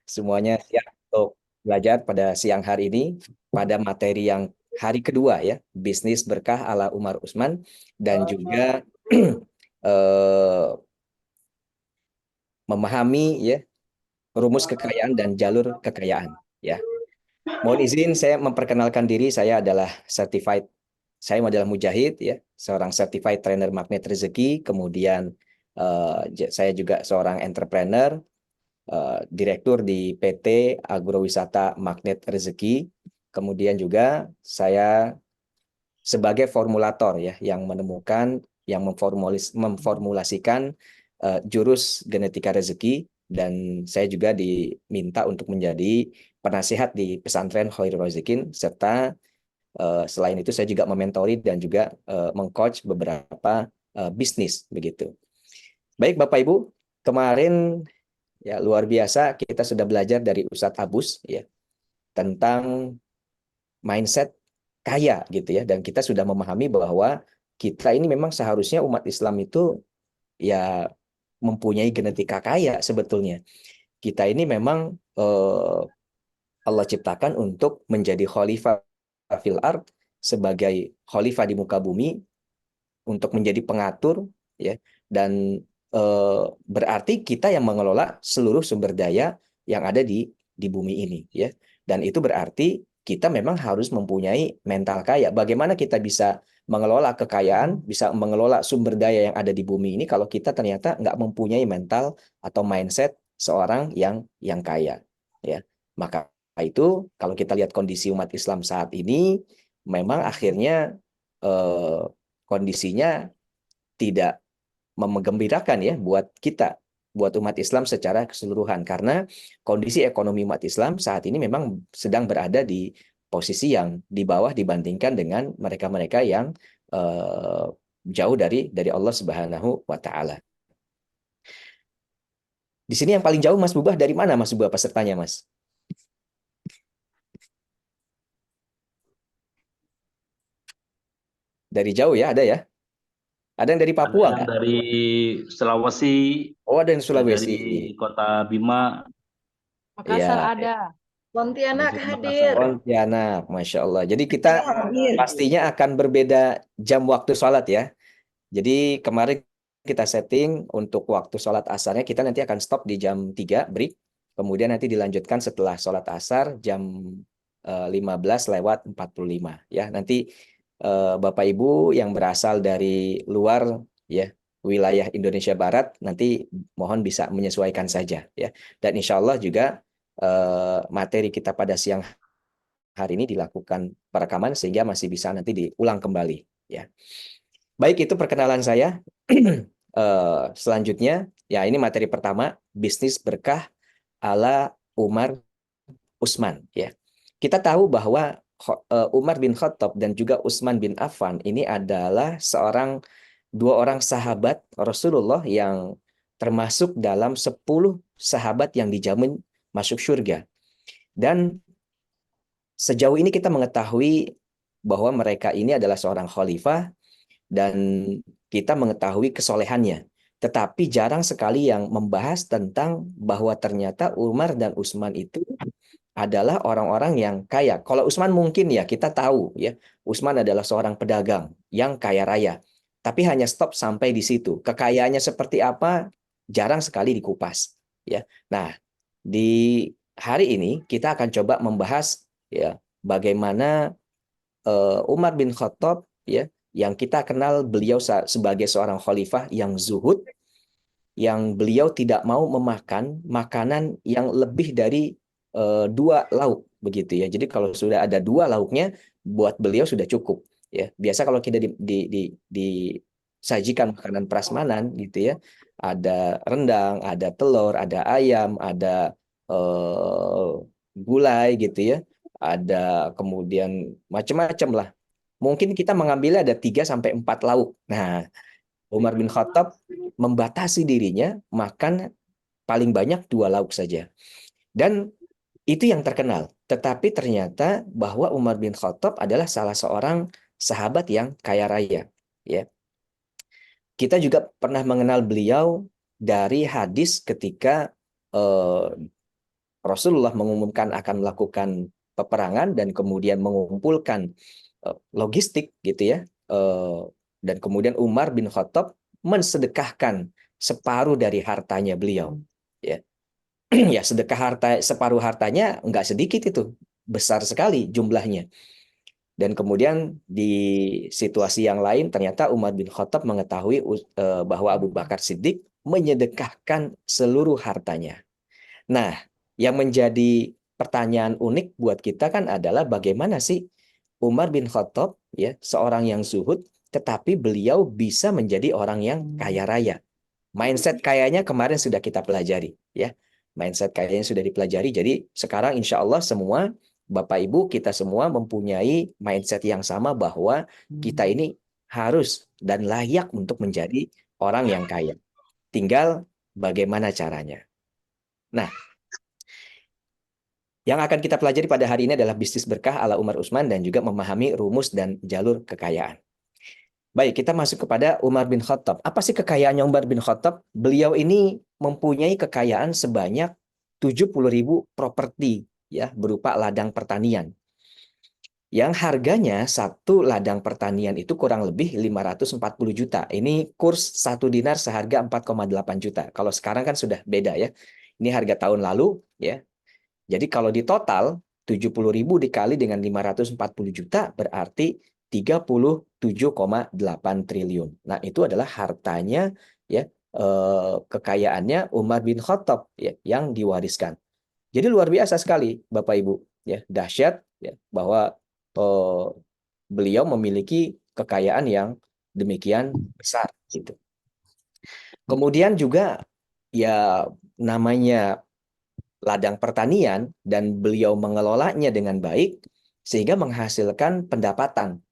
Semuanya siap untuk belajar pada siang hari ini pada materi yang hari kedua ya, bisnis berkah ala Umar Usman dan juga eh, memahami ya rumus kekayaan dan jalur kekayaan ya. Mohon izin saya memperkenalkan diri, saya adalah Mujahid ya, seorang certified trainer magnet rezeki, kemudian saya juga seorang entrepreneur, direktur di PT Agrowisata Magnet Rezeki. Kemudian juga saya sebagai formulator ya yang menemukan yang memformulasikan jurus genetika rezeki, dan saya juga diminta untuk menjadi penasihat di pesantren Khairul Razikin, serta selain itu saya juga mementori dan juga mengcoach beberapa bisnis begitu. Baik Bapak Ibu, kemarin ya luar biasa kita sudah belajar dari Ustadz Abus ya tentang mindset kaya gitu ya, dan kita sudah memahami bahwa kita ini memang seharusnya umat Islam itu ya mempunyai genetika kaya sebetulnya. Kita ini memang Allah ciptakan untuk menjadi khalifah fil ard, sebagai khalifah di muka bumi, untuk menjadi pengatur ya, dan berarti kita yang mengelola seluruh sumber daya yang ada di bumi ini ya, dan itu berarti kita memang harus mempunyai mental kaya. Bagaimana kita bisa mengelola kekayaan, bisa mengelola sumber daya yang ada di bumi ini kalau kita ternyata nggak mempunyai mental atau mindset seorang yang kaya ya. Maka itu kalau kita lihat kondisi umat Islam saat ini, memang akhirnya eh, kondisinya tidak menggembirakan ya buat kita, buat umat Islam secara keseluruhan, karena kondisi ekonomi umat Islam saat ini memang sedang berada di posisi yang di bawah dibandingkan dengan mereka-mereka yang eh, jauh dari Allah Subhanahu wa taala. Di sini yang paling jauh Mas Bubah dari mana, Mas Bubah, pesertanya Mas? Dari jauh ya, ada ya? Ada yang dari Ada Papua yang nggak? dari Sulawesi, Oh, ada yang ada dari Sulawesi. kota Bima, Makassar Iya, ada. ada Pontianak juga hadir. Makassar. Pontianak, Masya Allah. Jadi kita Hadir. pastinya akan berbeda jam waktu sholat ya. Jadi kemarin kita setting untuk waktu sholat asarnya, kita nanti akan stop di jam 3 break. Kemudian nanti dilanjutkan setelah sholat asar jam 15:45 ya. Nanti Bapak Ibu yang berasal dari luar ya wilayah Indonesia Barat, nanti mohon bisa menyesuaikan saja ya. Dan insya Allah juga materi kita pada siang hari ini dilakukan perekaman sehingga masih bisa nanti diulang kembali ya. Baik, itu perkenalan saya. Selanjutnya, ya ini materi pertama, bisnis berkah ala Umar Usman. Ya, kita tahu bahwa Umar bin Khattab dan juga Utsman bin Affan ini adalah dua orang sahabat Rasulullah yang termasuk dalam 10 sahabat yang dijamin masuk surga. Dan sejauh ini kita mengetahui bahwa mereka ini adalah seorang khalifah, dan kita mengetahui kesolehannya. Tetapi jarang sekali yang membahas tentang bahwa ternyata Umar dan Utsman itu adalah orang-orang yang kaya. Kalau Utsman mungkin ya kita tahu ya, Utsman adalah seorang pedagang yang kaya raya. Tapi hanya stop sampai di situ. Kekayaannya seperti apa jarang sekali dikupas ya. Nah, di hari ini kita akan coba membahas ya bagaimana Umar bin Khattab ya, yang kita kenal beliau sebagai seorang khalifah yang zuhud, yang beliau tidak mau memakan makanan yang lebih dari dua lauk begitu ya. Jadi kalau sudah ada dua lauknya, buat beliau sudah cukup ya. Biasa kalau kita disajikan makanan prasmanan gitu ya, ada rendang, ada telur, ada ayam, ada eh, gulai gitu ya, ada kemudian macam-macam lah. Mungkin kita mengambilnya ada 3 sampai 4 lauk. Nah, Umar bin Khattab membatasi dirinya makan paling banyak 2 lauk saja. Dan itu yang terkenal. Tetapi ternyata bahwa Umar bin Khattab adalah salah seorang sahabat yang kaya raya. Ya, kita juga pernah mengenal beliau dari hadis ketika eh, Rasulullah mengumumkan akan melakukan peperangan dan kemudian mengumpulkan logistik gitu ya. Dan kemudian Umar bin Khattab mensedekahkan separuh dari hartanya beliau. Ya, ya sedekah harta separuh hartanya nggak sedikit itu, besar sekali jumlahnya. Dan kemudian di situasi yang lain ternyata Umar bin Khattab mengetahui bahwa Abu Bakar Siddiq menyedekahkan seluruh hartanya. Nah, yang menjadi pertanyaan unik buat kita kan adalah bagaimana sih Umar bin Khattab ya, seorang yang zuhud tetapi beliau bisa menjadi orang yang kaya raya. Mindset kayanya kemarin sudah kita pelajari ya. Mindset kayanya sudah dipelajari. Jadi sekarang insya Allah semua Bapak Ibu kita semua mempunyai mindset yang sama bahwa kita ini harus dan layak untuk menjadi orang yang kaya. Tinggal bagaimana caranya. Nah, yang akan kita pelajari pada hari ini adalah bisnis berkah ala Umar Utsman dan juga memahami rumus dan jalur kekayaan. Baik, kita masuk kepada Umar bin Khattab. Apa sih kekayaannya Umar bin Khattab? Beliau ini mempunyai kekayaan sebanyak 70.000 properti ya, berupa ladang pertanian. Yang harganya satu ladang pertanian itu kurang lebih 540 juta. Ini kurs 1 dinar seharga 4,8 juta. Kalau sekarang kan sudah beda ya. Ini harga tahun lalu ya. Jadi kalau di total 70.000 dikali dengan 540 juta berarti 37,8 triliun. Nah, itu adalah hartanya ya, kekayaannya Umar bin Khattab ya, yang diwariskan. Jadi luar biasa sekali Bapak Ibu ya, dahsyat ya bahwa beliau memiliki kekayaan yang demikian besar gitu. Kemudian juga ya namanya ladang pertanian dan beliau mengelolanya dengan baik sehingga menghasilkan pendapatan.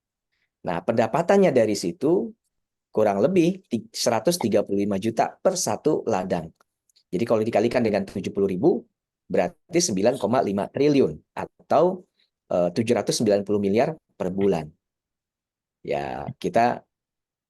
Nah, pendapatannya dari situ kurang lebih 135 juta per satu ladang. Jadi kalau dikalikan dengan 70.000 berarti 9,5 triliun atau 790 miliar per bulan. Ya, kita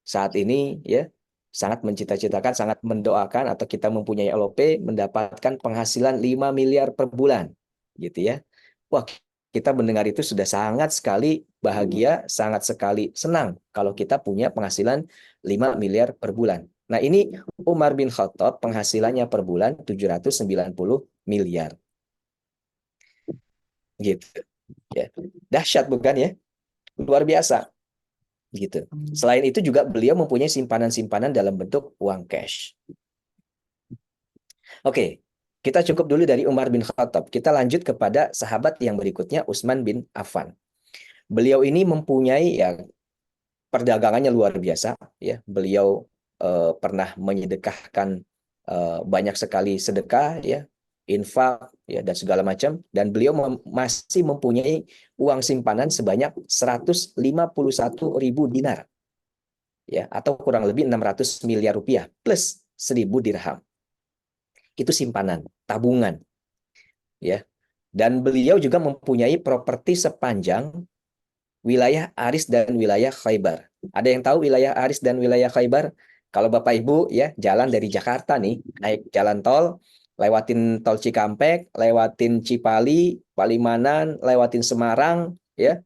saat ini ya sangat mencita-citakan, sangat mendoakan atau kita mempunyai LOP mendapatkan penghasilan 5 miliar per bulan gitu ya. Wah, kita mendengar itu sudah sangat sekali bahagia, sangat sekali senang kalau kita punya penghasilan 5 miliar per bulan. Nah, ini Umar bin Khattab penghasilannya per bulan 790 miliar. Gitu. Ya. Dahsyat bukan ya? Luar biasa. Gitu. Selain itu juga beliau mempunyai simpanan-simpanan dalam bentuk uang cash. Oke, kita cukup dulu dari Umar bin Khattab. Kita lanjut kepada sahabat yang berikutnya, Utsman bin Affan. Beliau ini mempunyai ya perdagangannya luar biasa ya. Beliau pernah menyedekahkan banyak sekali sedekah ya, infak ya dan segala macam, dan beliau masih mempunyai uang simpanan sebanyak 151.000 dinar ya, atau kurang lebih 600 miliar rupiah plus 1.000 dirham. Itu simpanan, tabungan ya. Dan beliau juga mempunyai properti sepanjang wilayah Aris dan wilayah Khaybar. Ada yang tahu wilayah Aris dan wilayah Khaybar? Kalau Bapak Ibu ya jalan dari Jakarta nih, naik jalan tol, lewatin tol Cikampek, lewatin Cipali, Palimanan, lewatin Semarang ya.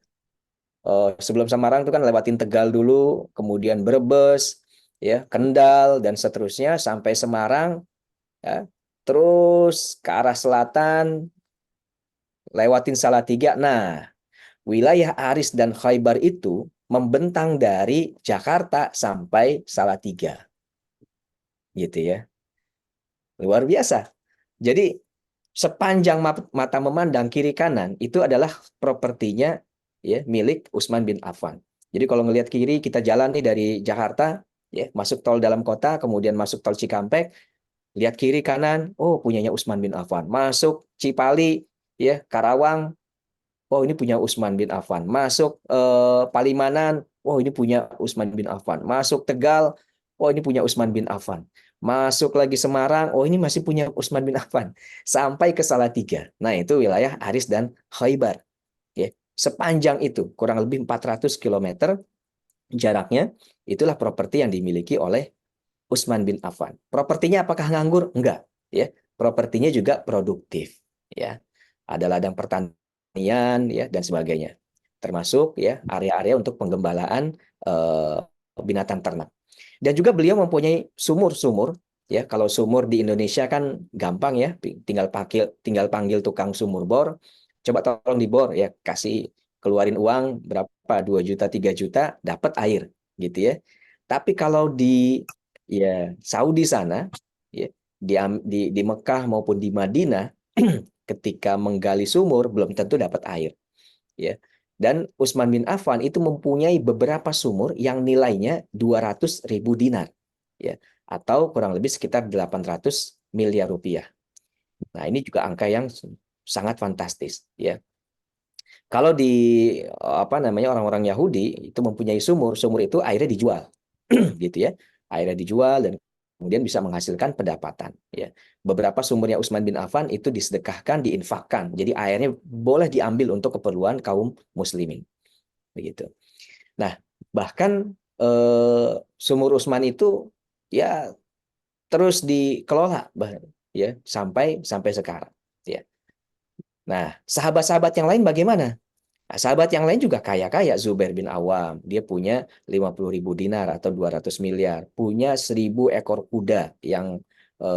Sebelum Semarang itu kan lewatin Tegal dulu, kemudian Brebes, ya, Kendal dan seterusnya sampai Semarang ya. Terus ke arah selatan lewatin Salatiga. Nah, wilayah Aris dan Khaybar itu membentang dari Jakarta sampai Salatiga. Gitu ya. Luar biasa. Jadi sepanjang mata memandang kiri kanan itu adalah propertinya ya milik Utsman bin Affan. Jadi kalau ngelihat kiri kita jalan nih dari Jakarta ya masuk tol dalam kota kemudian masuk tol Cikampek, lihat kiri kanan, oh punyanya Utsman bin Affan. Masuk Cipali ya Karawang, oh ini punya Utsman bin Affan. Masuk Palimanan, oh ini punya Utsman bin Affan. Masuk Tegal, oh ini punya Utsman bin Affan. Masuk lagi Semarang, oh ini masih punya Utsman bin Affan. Sampai ke Salatiga. Nah, itu wilayah Aris dan Khaybar. Ya. Sepanjang itu, kurang lebih 400 km jaraknya, itulah properti yang dimiliki oleh Utsman bin Affan. Propertinya apakah nganggur? Enggak. Ya. Propertinya juga produktif. ya. Ada ladang pertanian, ya, dan sebagainya. Termasuk ya area-area untuk penggembalaan binatang ternak. Dan juga beliau mempunyai sumur-sumur, ya. Kalau sumur di Indonesia kan gampang ya, tinggal panggil tukang sumur bor, coba tolong dibor ya, kasih keluarin uang berapa, 2 juta 3 juta dapat air gitu ya. Tapi kalau di ya Saudi sana, ya, di Mekah maupun di Madinah ketika menggali sumur belum tentu dapat air, ya. Dan Utsman bin Affan itu mempunyai beberapa sumur yang nilainya 200.000 dinar, ya, atau kurang lebih sekitar 800 miliar rupiah. Nah, ini juga angka yang sangat fantastis, ya. Kalau di apa namanya orang-orang Yahudi itu mempunyai sumur, sumur itu airnya dijual, gitu ya. Airnya dijual dan kemudian bisa menghasilkan pendapatan, ya. Beberapa sumurnya Utsman bin Affan itu disedekahkan, diinfakkan. Jadi airnya boleh diambil untuk keperluan kaum muslimin, begitu. Nah, bahkan sumur Utsman itu ya terus dikelola, ya, sampai sekarang, ya. Nah, sahabat-sahabat yang lain bagaimana? Nah, sahabat yang lain juga kaya-kaya. Zubair bin Awam, dia punya 50.000 dinar atau 200 miliar. Punya 1.000 ekor kuda yang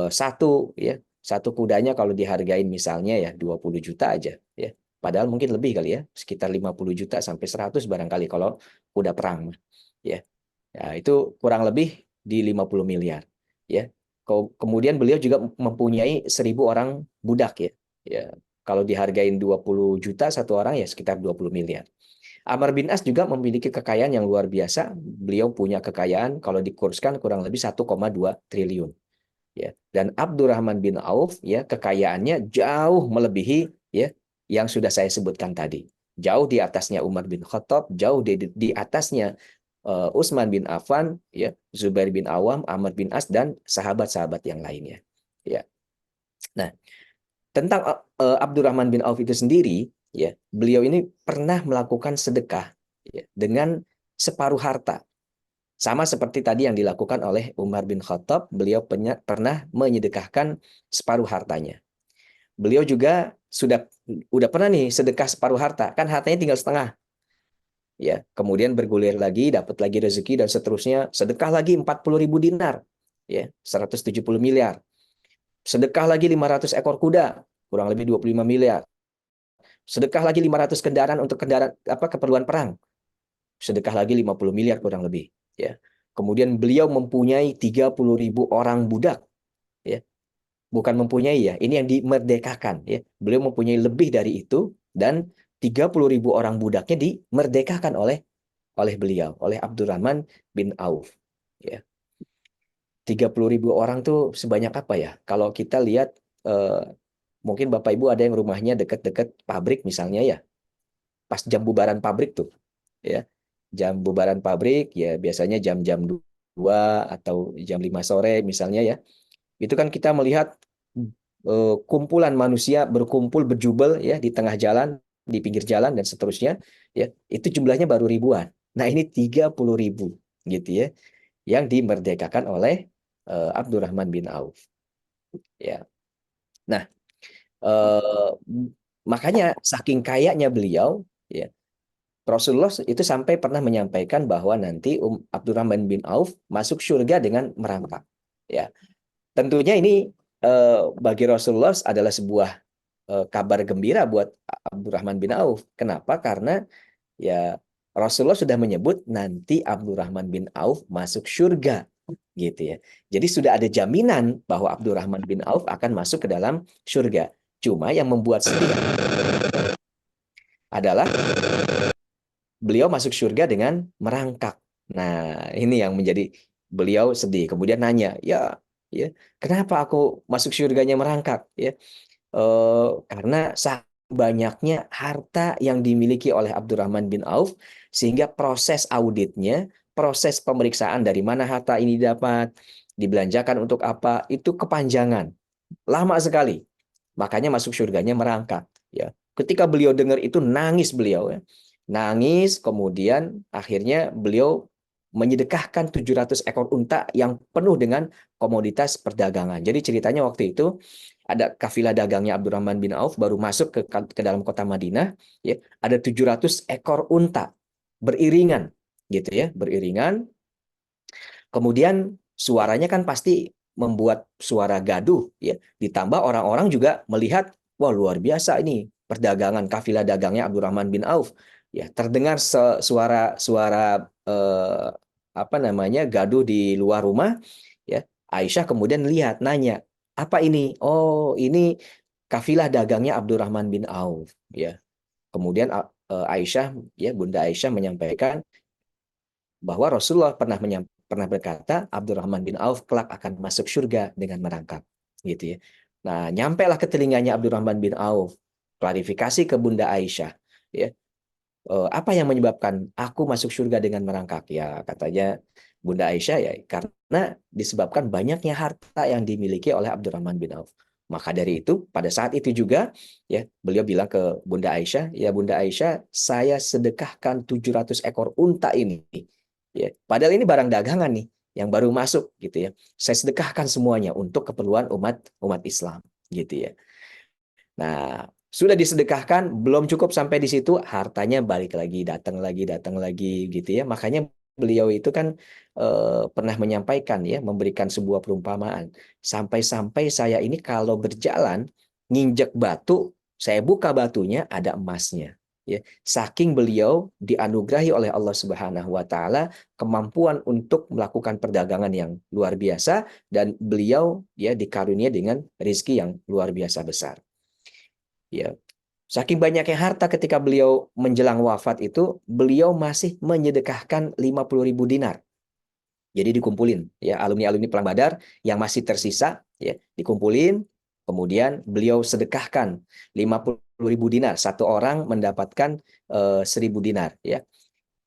satu, ya. Satu kudanya kalau dihargain misalnya ya 20 juta aja, ya. Padahal mungkin lebih kali ya, sekitar 50 juta sampai 100 barangkali kalau kuda perang, ya. Ya, itu kurang lebih di 50 miliar, ya. Kemudian beliau juga mempunyai 1.000 orang budak, ya. Ya, kalau dihargain 20 juta satu orang ya sekitar 20 miliar. Amr bin As juga memiliki kekayaan yang luar biasa. Beliau punya kekayaan kalau dikurskan kurang lebih 1,2 triliun, ya. Dan Abdurrahman bin Auf ya kekayaannya jauh melebihi ya yang sudah saya sebutkan tadi. Jauh di atasnya Umar bin Khattab, jauh di atasnya Utsman bin Affan, ya, Zubair bin Awam, Amr bin As dan sahabat-sahabat yang lainnya. Ya. Nah, tentang Abdurrahman bin Auf itu sendiri, ya, beliau ini pernah melakukan sedekah, ya, dengan separuh harta. Sama seperti tadi yang dilakukan oleh Umar bin Khattab, beliau pernah menyedekahkan separuh hartanya. Beliau juga udah pernah nih sedekah separuh harta, kan hartanya tinggal setengah. Ya, kemudian bergulir lagi, dapat lagi rezeki dan seterusnya, sedekah lagi 40.000 dinar, ya, 170 miliar. Sedekah lagi 500 ekor kuda, kurang lebih 25 miliar. Sedekah lagi 500 kendaraan untuk keperluan perang. Sedekah lagi 50 miliar kurang lebih, ya. Kemudian beliau mempunyai 30.000 orang budak, ya. Bukan mempunyai ya, ini yang dimerdekakan, ya. Beliau mempunyai lebih dari itu dan 30.000 orang budaknya dimerdekakan oleh beliau, oleh Abdurrahman bin Auf, ya. 30.000 orang tuh sebanyak apa ya? Kalau kita lihat mungkin Bapak Ibu ada yang rumahnya dekat-dekat pabrik misalnya ya. Pas jam bubaran pabrik tuh, ya. Jam bubaran pabrik ya biasanya jam-jam 2 atau jam 5 sore misalnya ya. Itu kan kita melihat kumpulan manusia berkumpul berjubel ya di tengah jalan, di pinggir jalan dan seterusnya, ya. Itu jumlahnya baru ribuan. Nah, ini 30.000 gitu ya yang dimerdekakan oleh Abdurrahman bin Auf, ya. Nah, eh, makanya saking kayanya beliau, ya, Rasulullah itu sampai pernah menyampaikan bahwa nanti Abdurrahman bin Auf masuk surga dengan merangkak. Ya, tentunya ini bagi Rasulullah adalah sebuah kabar gembira buat Abdurrahman bin Auf. Kenapa? Karena ya Rasulullah sudah menyebut nanti Abdurrahman bin Auf masuk surga, gitu ya. Jadi sudah ada jaminan bahwa Abdurrahman bin Auf akan masuk ke dalam surga. Cuma yang membuat sedih adalah beliau masuk surga dengan merangkak. Nah, ini yang menjadi beliau sedih. Kemudian nanya, ya, kenapa aku masuk surganya merangkak? Ya, karena banyaknya harta yang dimiliki oleh Abdurrahman bin Auf, sehingga proses auditnya, proses pemeriksaan dari mana harta ini dapat, dibelanjakan untuk apa, itu kepanjangan, lama sekali. Makanya masuk surganya merangkak. Ya, ketika beliau dengar itu nangis beliau, ya. Nangis, kemudian akhirnya beliau menyedekahkan 700 ekor unta yang penuh dengan komoditas perdagangan. Jadi ceritanya waktu itu ada kafilah dagangnya Abdurrahman bin Auf baru masuk ke dalam kota Madinah, ya, ada 700 ekor unta beriringan, gitu ya, beriringan. Kemudian suaranya kan pasti membuat suara gaduh, ya. Ditambah orang-orang juga melihat, wah luar biasa ini perdagangan kafilah dagangnya Abdurrahman bin Auf. Ya, terdengar suara apa namanya gaduh di luar rumah, ya. Aisyah kemudian lihat, nanya, apa ini? Oh, ini kafilah dagangnya Abdurrahman bin Auf, ya. Kemudian Aisyah, ya, Bunda Aisyah menyampaikan bahwa Rasulullah pernah berkata Abdurrahman bin Auf kelak akan masuk surga dengan merangkak, gitu ya. Nah, nyampailah ke telinganya Abdurrahman bin Auf, klarifikasi ke Bunda Aisyah, ya. Apa yang menyebabkan aku masuk surga dengan merangkak? Ya, katanya Bunda Aisyah, ya karena disebabkan banyaknya harta yang dimiliki oleh Abdurrahman bin Auf. Maka dari itu, pada saat itu juga, ya, beliau bilang ke Bunda Aisyah, ya Bunda Aisyah, saya sedekahkan 700 ekor unta ini. Ya, padahal ini barang dagangan nih yang baru masuk, gitu ya. Saya sedekahkan semuanya untuk keperluan umat Islam, gitu ya. Nah, sudah disedekahkan, belum cukup sampai di situ, hartanya balik lagi, datang lagi, gitu ya. Makanya beliau itu kan pernah menyampaikan, ya, memberikan sebuah perumpamaan. Sampai-sampai saya ini kalau berjalan, nginjek batu, saya buka batunya, ada emasnya. Ya, saking beliau dianugerahi oleh Allah Subhanahu wa taala kemampuan untuk melakukan perdagangan yang luar biasa, dan beliau, ya, dikaruniai dengan rezeki yang luar biasa besar. Ya, saking banyaknya harta ketika beliau menjelang wafat itu, beliau masih menyedekahkan 50.000 dinar. Jadi dikumpulin, ya, alumni-alumni Perang Badar yang masih tersisa, ya, dikumpulin, kemudian beliau sedekahkan 50.000 dinar. Satu orang mendapatkan 1.000 dinar, ya.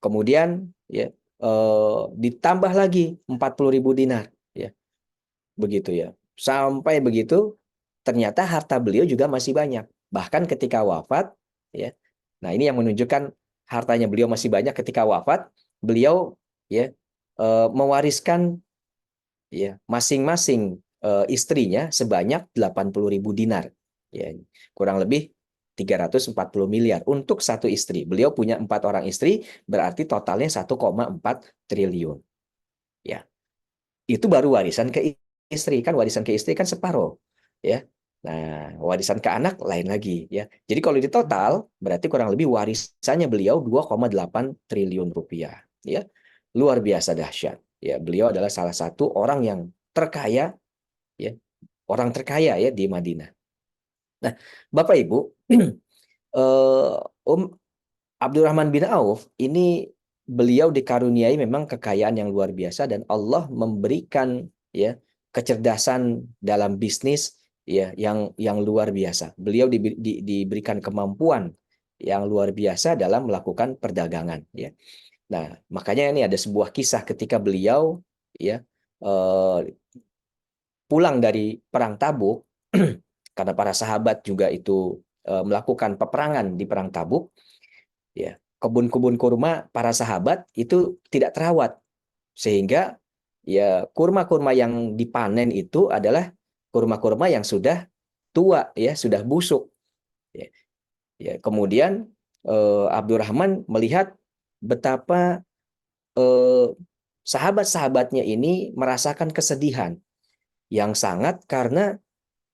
Kemudian, ya, ditambah lagi 40.000 dinar, ya. Begitu, ya. Sampai begitu, ternyata harta beliau juga masih banyak. Bahkan ketika wafat, ya. Nah, ini yang menunjukkan hartanya beliau masih banyak ketika wafat, beliau, ya, mewariskan, ya, masing-masing istrinya sebanyak 80.000 dinar. Ya, kurang lebih 340 miliar untuk satu istri. Beliau punya 4 orang istri, berarti totalnya 1,4 triliun. Ya, itu baru warisan ke istri, kan warisan ke istri kan separuh, ya. Nah, warisan ke anak lain lagi, ya. Jadi kalau di total berarti kurang lebih warisannya beliau 2,8 triliun rupiah, ya. Luar biasa dahsyat. Ya, beliau adalah salah satu orang yang terkaya, ya, orang terkaya, ya, di Madinah. Nah, Bapak Ibu, Om Abdurrahman bin Auf ini, beliau dikaruniai memang kekayaan yang luar biasa, dan Allah memberikan, ya, kecerdasan dalam bisnis, ya, yang luar biasa. Beliau diberikan kemampuan yang luar biasa dalam melakukan perdagangan, ya. Nah, makanya ini ada sebuah kisah ketika beliau, ya, eh, pulang dari perang Tabuk karena para sahabat juga itu melakukan peperangan di perang Tabuk, ya, kebun-kebun kurma para sahabat itu tidak terawat, sehingga, ya, kurma-kurma yang dipanen itu adalah kurma-kurma yang sudah tua, ya, sudah busuk, ya. Ya, kemudian Abdurrahman melihat betapa sahabat-sahabatnya ini merasakan kesedihan yang sangat karena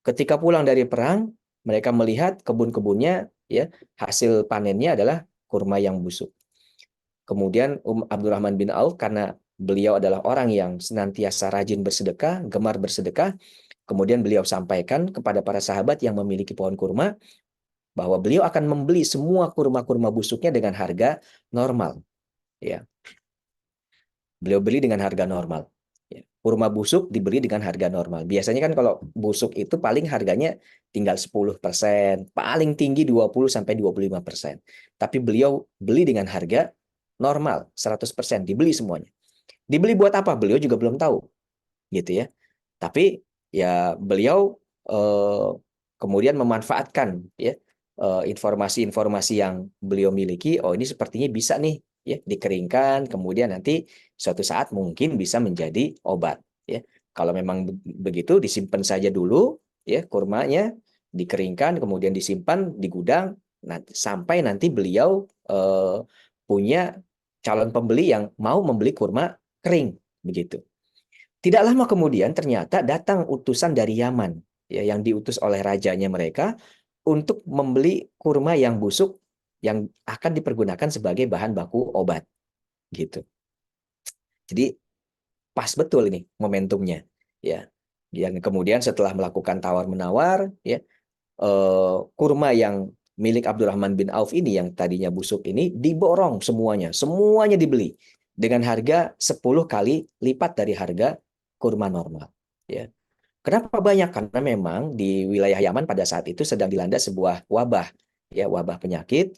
ketika pulang dari perang mereka melihat kebun-kebunnya, ya, hasil panennya adalah kurma yang busuk. Kemudian Abdurrahman bin Auf, karena beliau adalah orang yang senantiasa rajin bersedekah, gemar bersedekah, kemudian beliau sampaikan kepada para sahabat yang memiliki pohon kurma bahwa beliau akan membeli semua kurma-kurma busuknya dengan harga normal. Ya, beliau beli dengan harga normal. Ya, kurma busuk dibeli dengan harga normal. Biasanya kan kalau busuk itu paling harganya tinggal 10%, paling tinggi 20-25%. Tapi beliau beli dengan harga normal, 100%, dibeli semuanya. Dibeli buat apa? Beliau juga belum tahu, gitu ya. Tapi, ya, beliau kemudian memanfaatkan, ya, informasi-informasi yang beliau miliki. Oh, ini sepertinya bisa nih ya, dikeringkan, kemudian nanti suatu saat mungkin bisa menjadi obat, ya. Kalau memang begitu disimpan saja dulu, ya, kurmanya dikeringkan, kemudian disimpan di gudang, sampai nanti beliau punya calon pembeli yang mau membeli kurma kering, begitu. Tidak lama kemudian ternyata datang utusan dari Yaman, ya, yang diutus oleh rajanya mereka untuk membeli kurma yang busuk yang akan dipergunakan sebagai bahan baku obat, gitu. Jadi pas betul ini momentumnya, ya. Dan kemudian setelah melakukan tawar-menawar, ya, kurma yang milik Abdurrahman bin Auf ini yang tadinya busuk ini diborong semuanya dibeli dengan harga 10 kali lipat dari harga kurma normal, ya. Kenapa banyak? Karena memang di wilayah Yaman pada saat itu sedang dilanda sebuah wabah, ya, wabah penyakit,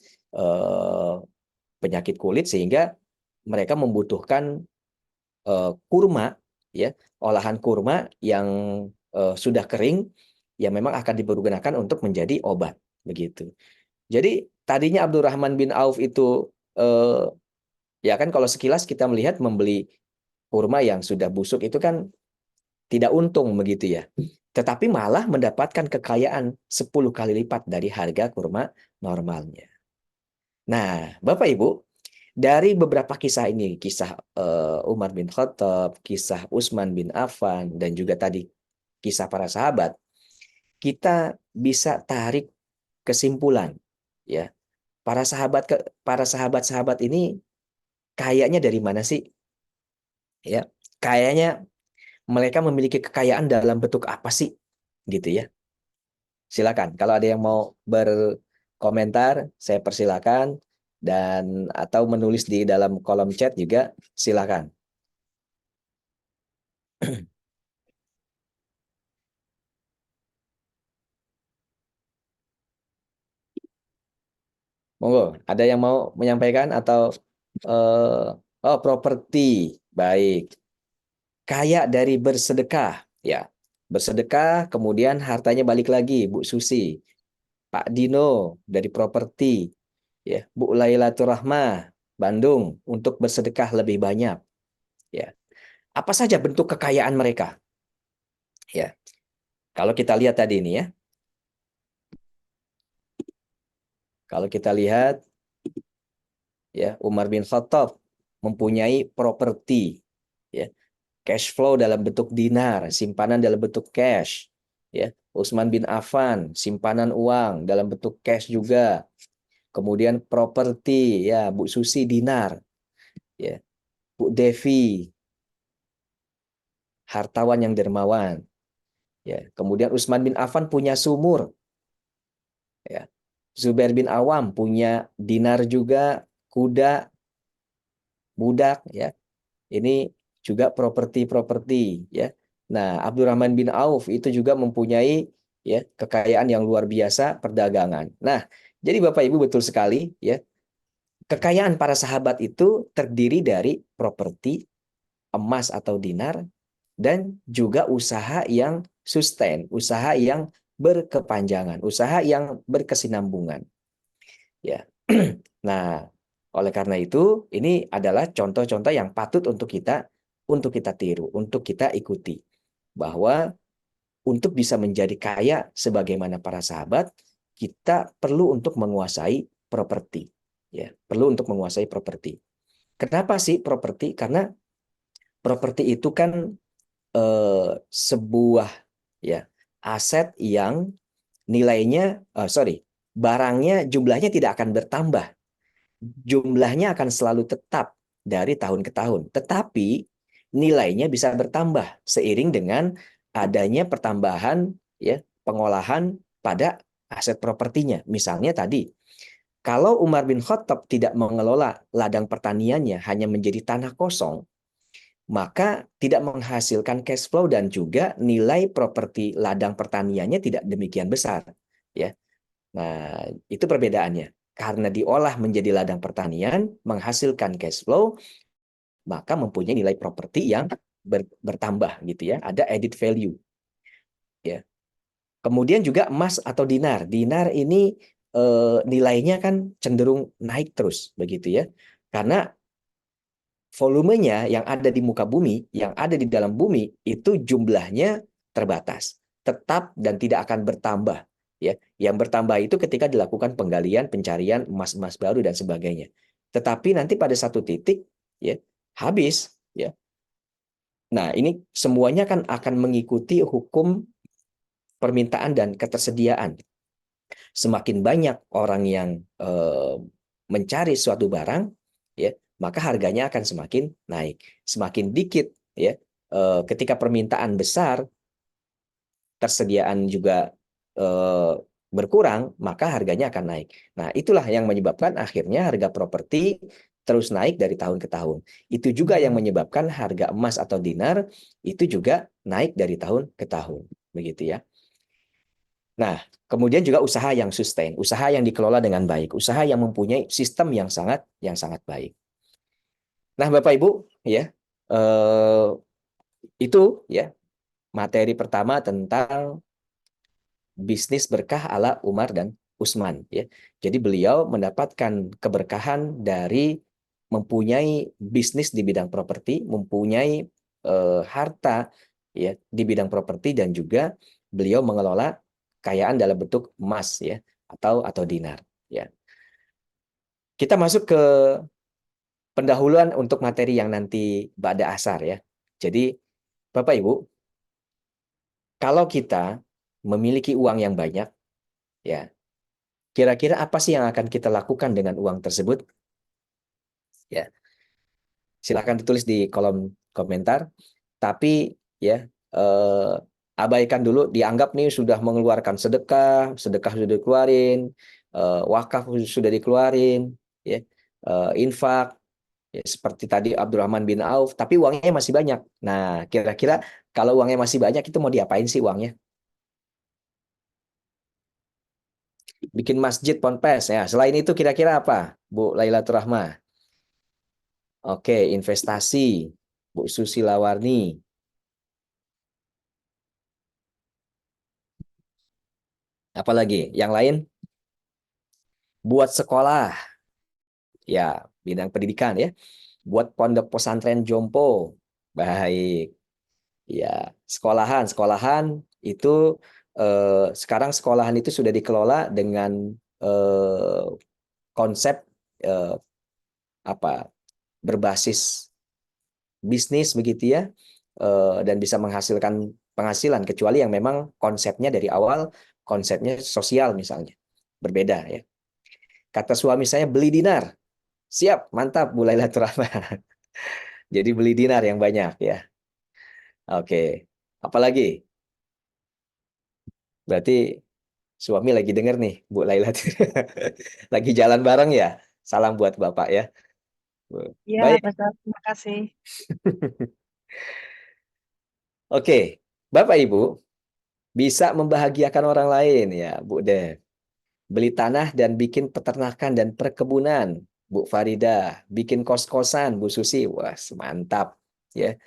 penyakit kulit, sehingga mereka membutuhkan kurma, ya, olahan kurma yang sudah kering, yang memang akan dipergunakan untuk menjadi obat, begitu. Jadi tadinya Abdurrahman bin Auf itu ya kan, kalau sekilas kita melihat membeli kurma yang sudah busuk itu kan tidak untung, begitu ya. Tetapi malah mendapatkan kekayaan 10 kali lipat dari harga kurma normalnya. Nah, Bapak Ibu, dari beberapa kisah ini, kisah Umar bin Khattab, kisah Utsman bin Affan, dan juga tadi kisah para sahabat, kita bisa tarik kesimpulan, ya. Para sahabat-sahabat ini kayaknya dari mana sih? Ya, kayaknya mereka memiliki kekayaan dalam bentuk apa sih? Gitu ya. Silakan. Kalau ada yang mau berkomentar, saya persilakan, dan atau menulis di dalam kolom chat juga silakan. Monggo, ada yang mau menyampaikan atau oh, properti. Baik. Kaya dari bersedekah, ya. Bersedekah, kemudian hartanya balik lagi, Bu Susi. Pak Dino dari properti, ya. Bu Lailatul Rahmah, Bandung, untuk bersedekah lebih banyak, ya. Apa saja bentuk kekayaan mereka? Ya. Kalau kita lihat tadi ini, ya. Kalau kita lihat, ya, Umar bin Khattab mempunyai properti, ya. Cash flow dalam bentuk dinar, simpanan dalam bentuk cash, ya. Utsman bin Affan, simpanan uang dalam bentuk cash juga. Kemudian properti, ya, Bu Susi dinar, ya. Bu Devi hartawan yang dermawan, ya. Kemudian Utsman bin Affan punya sumur, ya. Zubair bin Awam punya dinar juga, kuda, budak, ya. Ini juga properti-properti, ya. Nah, Abdurrahman bin Auf itu juga mempunyai, ya, kekayaan yang luar biasa, perdagangan. Nah, jadi Bapak Ibu betul sekali, ya. Kekayaan para sahabat itu terdiri dari properti, emas atau dinar, dan juga usaha yang sustain, usaha yang berkepanjangan, usaha yang berkesinambungan, ya. Nah, oleh karena itu ini adalah contoh-contoh yang patut untuk kita tiru, untuk kita ikuti, bahwa untuk bisa menjadi kaya sebagaimana para sahabat, kita perlu untuk menguasai properti, ya, perlu untuk menguasai properti. Kenapa sih properti? Karena properti itu kan sebuah, ya, aset yang nilainya barangnya jumlahnya tidak akan bertambah, jumlahnya akan selalu tetap dari tahun ke tahun, tetapi nilainya bisa bertambah seiring dengan adanya pertambahan, ya, pengolahan pada aset propertinya. Misalnya tadi, kalau Umar bin Khattab tidak mengelola ladang pertaniannya, hanya menjadi tanah kosong, maka tidak menghasilkan cash flow dan juga nilai properti ladang pertaniannya tidak demikian besar, ya. Nah, itu perbedaannya. Karena diolah menjadi ladang pertanian, menghasilkan cash flow, maka mempunyai nilai properti yang bertambah, gitu ya. Ada added value, ya. Kemudian juga emas atau dinar. Dinar ini nilainya kan cenderung naik terus, begitu ya. Karena volumenya yang ada di muka bumi, yang ada di dalam bumi, itu jumlahnya terbatas, tetap dan tidak akan bertambah. Ya, yang bertambah itu ketika dilakukan penggalian, pencarian emas-emas baru dan sebagainya. Tetapi nanti pada satu titik, ya, habis. Ya. Nah, ini semuanya kan akan mengikuti hukum permintaan dan ketersediaan. Semakin banyak orang yang mencari suatu barang, ya, maka harganya akan semakin naik. Semakin dikit, ya, ketika permintaan besar, tersediaan juga berkurang, maka harganya akan naik. Nah, itulah yang menyebabkan akhirnya harga properti terus naik dari tahun ke tahun. Itu juga yang menyebabkan harga emas atau dinar itu juga naik dari tahun ke tahun, begitu ya. Nah, kemudian juga usaha yang sustain, usaha yang dikelola dengan baik, usaha yang mempunyai sistem yang sangat baik. Nah, Bapak Ibu, ya, itu ya materi pertama tentang bisnis berkah ala Umar dan Usman, ya. Jadi beliau mendapatkan keberkahan dari mempunyai bisnis di bidang properti, mempunyai harta ya di bidang properti, dan juga beliau mengelola kekayaan dalam bentuk emas ya atau dinar ya. Kita masuk ke pendahuluan untuk materi yang nanti ba'da asar ya. Jadi Bapak Ibu, kalau kita memiliki uang yang banyak ya, kira-kira apa sih yang akan kita lakukan dengan uang tersebut? Ya, silakan ditulis di kolom komentar. Tapi ya abaikan dulu, dianggap nih sudah mengeluarkan sedekah, sedekah sudah dikeluarin, wakaf sudah dikeluarin, ya, infak, ya, seperti tadi Abdurrahman bin Auf, tapi uangnya masih banyak. Nah, kira-kira kalau uangnya masih banyak itu mau diapain sih uangnya? Bikin masjid, ponpes ya. Selain itu kira-kira apa, Bu Lailatul Rahma? Oke, investasi, Bu Susilawarni. Apalagi? Yang lain? Buat sekolah, ya, bidang pendidikan ya. Buat pondok pesantren jompo, baik. Ya, sekolahan itu sekarang sekolahan itu sudah dikelola dengan konsep eh, apa berbasis bisnis begitu ya, dan bisa menghasilkan penghasilan, kecuali yang memang konsepnya dari awal konsepnya sosial misalnya berbeda ya. Kata suami saya beli dinar, siap, mantap Bu Lailatul Rahman. Jadi beli dinar yang banyak ya. Oke, apalagi? Berarti suami lagi denger nih, Bu Laila. Lagi jalan bareng ya. Salam buat Bapak ya. Iya, Baik. betul. Terima kasih. Oke, Bapak Ibu bisa membahagiakan orang lain ya, Bu De. Beli tanah dan bikin peternakan dan perkebunan, Bu Farida. Bikin kos-kosan, Bu Susi. Wah, mantap ya.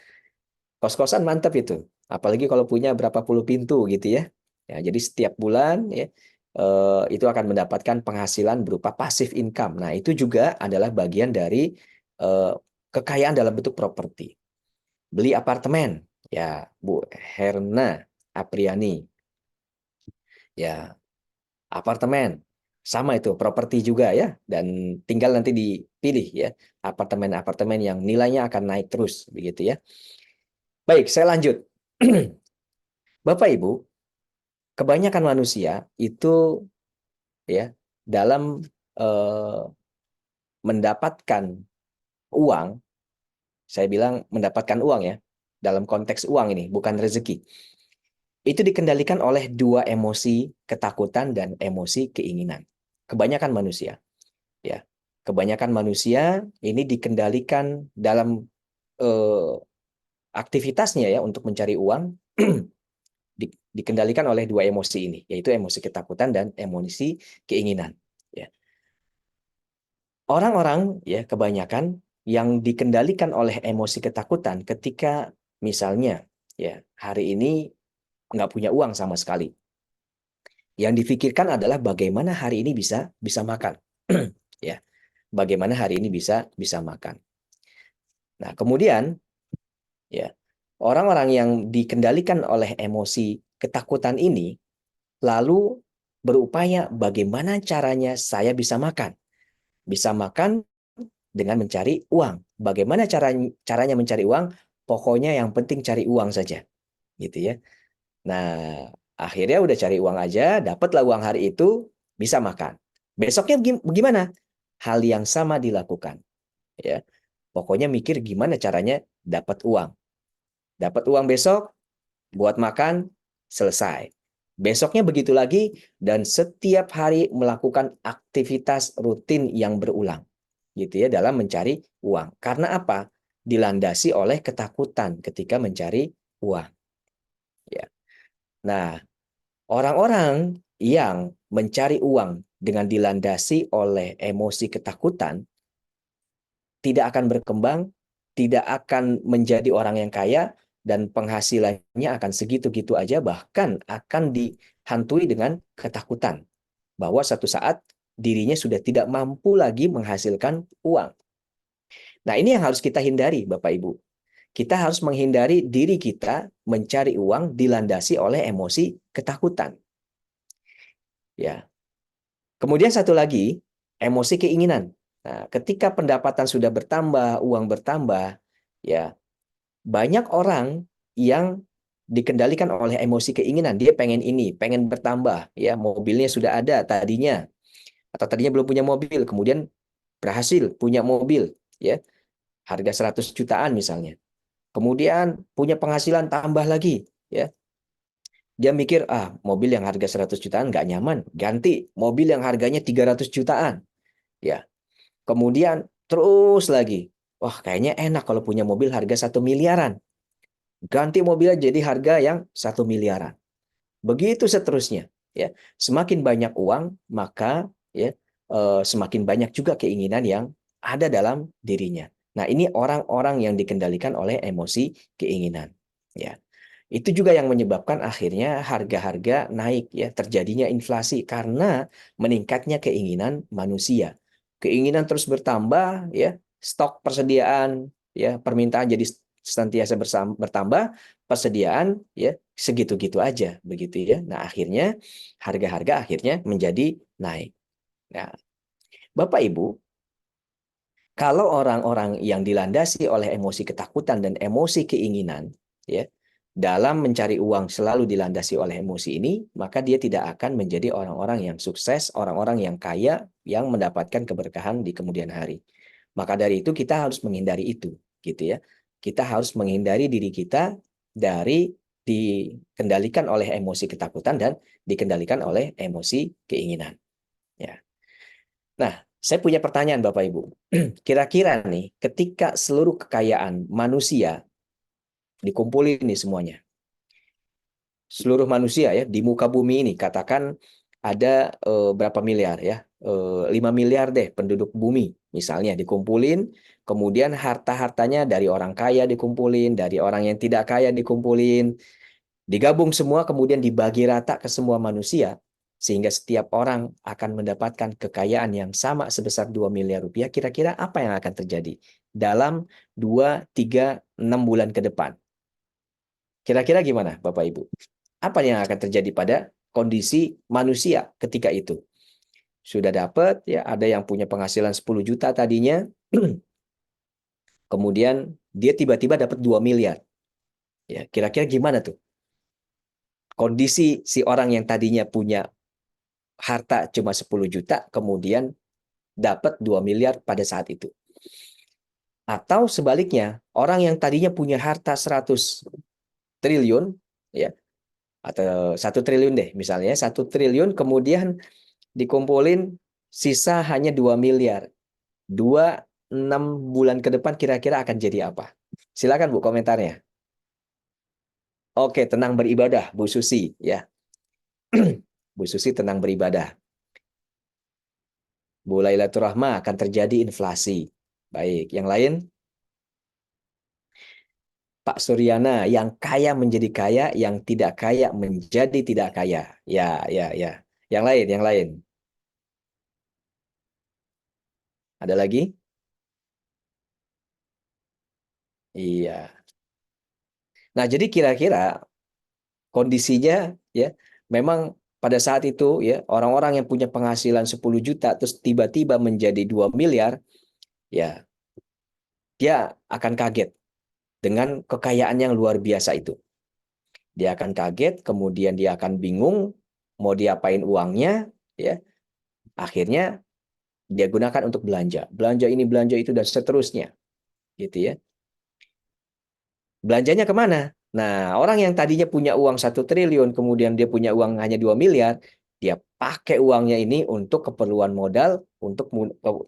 Kos-kosan mantap itu. Apalagi kalau punya berapa puluh pintu gitu ya. Ya, jadi setiap bulan ya itu akan mendapatkan penghasilan berupa passive income. Nah, itu juga adalah bagian dari eh, kekayaan dalam bentuk properti. Beli apartemen, ya Bu Herna Apriani. Ya, apartemen. Sama itu, properti juga ya. Dan tinggal nanti dipilih ya, apartemen-apartemen yang nilainya akan naik terus begitu ya. Baik, saya lanjut. Bapak Ibu, kebanyakan manusia itu ya dalam eh, mendapatkan uang, saya bilang mendapatkan uang ya, dalam konteks uang ini, bukan rezeki. Itu dikendalikan oleh dua emosi, ketakutan dan emosi keinginan. Kebanyakan manusia, ya. Kebanyakan manusia ini dikendalikan dalam eh, aktivitasnya ya untuk mencari uang dikendalikan oleh dua emosi ini, yaitu emosi ketakutan dan emosi keinginan. Ya. Orang-orang ya kebanyakan yang dikendalikan oleh emosi ketakutan ketika misalnya ya hari ini nggak punya uang sama sekali. Yang difikirkan adalah bagaimana hari ini bisa bisa makan. Ya. bagaimana hari ini bisa makan. Nah, kemudian ya, orang-orang yang dikendalikan oleh emosi ketakutan ini lalu berupaya bagaimana caranya saya bisa makan. Bisa makan dengan mencari uang. Bagaimana caranya mencari uang? Pokoknya yang penting cari uang saja, gitu ya. Nah, akhirnya udah cari uang aja, dapatlah uang hari itu, bisa makan. Besoknya gimana? Hal yang sama dilakukan, ya. Pokoknya mikir gimana caranya dapat uang. Dapat uang besok, buat makan, selesai. Besoknya begitu lagi, dan setiap hari melakukan aktivitas rutin yang berulang, gitu ya, dalam mencari uang. Karena apa? Dilandasi oleh ketakutan ketika mencari uang. Ya. Nah, orang-orang yang mencari uang dengan dilandasi oleh emosi ketakutan tidak akan berkembang, tidak akan menjadi orang yang kaya, dan penghasilannya akan segitu-gitu aja, bahkan akan dihantui dengan ketakutan bahwa satu saat dirinya sudah tidak mampu lagi menghasilkan uang. Nah, ini yang harus kita hindari, Bapak Ibu. Kita harus menghindari diri kita mencari uang dilandasi oleh emosi ketakutan. Ya. Kemudian satu lagi, emosi keinginan. Nah, ketika pendapatan sudah bertambah, uang bertambah, ya, banyak orang yang dikendalikan oleh emosi keinginan. Dia pengen ini, pengen bertambah, ya, mobilnya sudah ada tadinya, atau tadinya belum punya mobil, kemudian berhasil punya mobil, ya, harga 100 jutaan misalnya. Kemudian punya penghasilan tambah lagi, ya. Dia mikir, mobil yang harga 100 jutaan nggak nyaman, ganti mobil yang harganya 300 jutaan. Ya, kemudian terus lagi, wah kayaknya enak kalau punya mobil harga 1 miliaran. Ganti mobilnya jadi harga yang 1 miliaran. Begitu seterusnya. Ya, semakin banyak uang, maka ya semakin banyak juga keinginan yang ada dalam dirinya. Nah, ini orang-orang yang dikendalikan oleh emosi keinginan. Ya, itu juga yang menyebabkan akhirnya harga-harga naik, ya, terjadinya inflasi karena meningkatnya keinginan manusia. Keinginan terus bertambah, ya, stok persediaan, ya, permintaan jadi senantiasa bertambah, persediaan ya segitu-gitu aja begitu ya. Nah, akhirnya harga-harga akhirnya menjadi naik. Nah, Bapak Ibu, kalau orang-orang yang dilandasi oleh emosi ketakutan dan emosi keinginan, ya, dalam mencari uang selalu dilandasi oleh emosi ini, maka dia tidak akan menjadi orang-orang yang sukses, orang-orang yang kaya, yang mendapatkan keberkahan di kemudian hari. Maka dari itu kita harus menghindari itu, gitu ya. Kita harus menghindari diri kita dari dikendalikan oleh emosi ketakutan dan dikendalikan oleh emosi keinginan. Ya. Nah, saya punya pertanyaan Bapak Ibu. Kira-kira nih, ketika seluruh kekayaan manusia dikumpulin nih semuanya, seluruh manusia ya di muka bumi ini, katakan ada berapa miliar ya, 5 miliar deh penduduk bumi misalnya dikumpulin, kemudian harta-hartanya dari orang kaya dikumpulin, dari orang yang tidak kaya dikumpulin, digabung semua kemudian dibagi rata ke semua manusia, sehingga setiap orang akan mendapatkan kekayaan yang sama sebesar 2 miliar rupiah. Kira-kira apa yang akan terjadi dalam 2, 3, 6 bulan ke depan? Kira-kira gimana Bapak Ibu? Apa yang akan terjadi pada kondisi manusia ketika itu? Sudah dapat, ya, ada yang punya penghasilan 10 juta tadinya, kemudian dia tiba-tiba dapat 2 miliar. Ya, kira-kira gimana tuh? Kondisi si orang yang tadinya punya harta cuma 10 juta, kemudian dapat 2 miliar pada saat itu. Atau sebaliknya, orang yang tadinya punya harta 100 triliun, ya, atau 1 triliun deh, misalnya 1 triliun, kemudian dikumpulin sisa hanya 2 miliar. 6 bulan ke depan kira-kira akan jadi apa? Silakan Bu komentarnya. Oke, tenang beribadah, Bu Susi, ya. Bu Susi tenang beribadah. Bu Lailatul Rahma akan terjadi inflasi. Baik, yang lain? Pak Suryana, yang kaya menjadi kaya, yang tidak kaya menjadi tidak kaya. Ya, ya, ya. Yang lain, yang lain. Ada lagi? Iya. Nah, jadi kira-kira kondisinya ya memang pada saat itu ya orang-orang yang punya penghasilan 10 juta terus tiba-tiba menjadi 2 miliar, ya dia akan kaget dengan kekayaan yang luar biasa itu. Dia akan kaget, kemudian dia akan bingung mau diapain uangnya, ya. Akhirnya dia gunakan untuk belanja. Belanja ini, belanja itu, dan seterusnya. Gitu ya. Belanjanya kemana? Nah, orang yang tadinya punya uang 1 triliun, kemudian dia punya uang hanya 2 miliar, dia pakai uangnya ini untuk keperluan modal, untuk